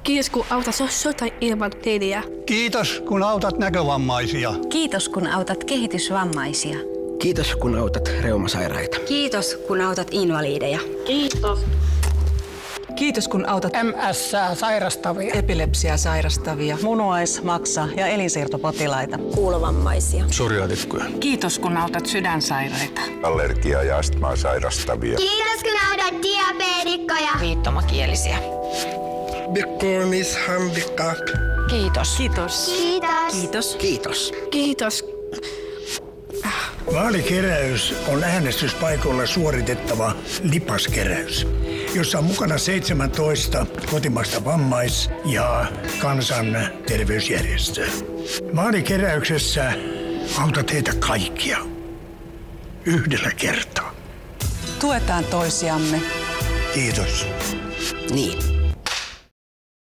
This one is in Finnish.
Kiitos kun autat sotainvalidejä. Kiitos kun autat näkövammaisia. Kiitos kun autat kehitysvammaisia. Kiitos kun autat reumasairaita. Kiitos kun autat invalideja. Kiitos. Kiitos kun autat MS:ää sairastavia, epilepsiaa sairastavia, munuais-, maksa- ja elinsiirtopotilaita, Kuulovammaisia. Psoriaatikkoja. Kiitos kun autat sydänsairaita. Allergiaa ja astmaa sairastavia. Kiitos kun autat diabeetikkoja. Viittomakielisiä. Begåvningshandikapp. Kiitos. Kiitos. Kiitos. Kiitos. Kiitos. Vaalikeräys on äänestyspaikoilla suoritettava lipaskeräys, jossa on mukana 17 kotimaista vammais- ja kansanterveysjärjestöä. Vaalikeräyksessä autat heitä kaikkia yhdellä kertaa. Tuetaan toisiamme. Kiitos. Niin.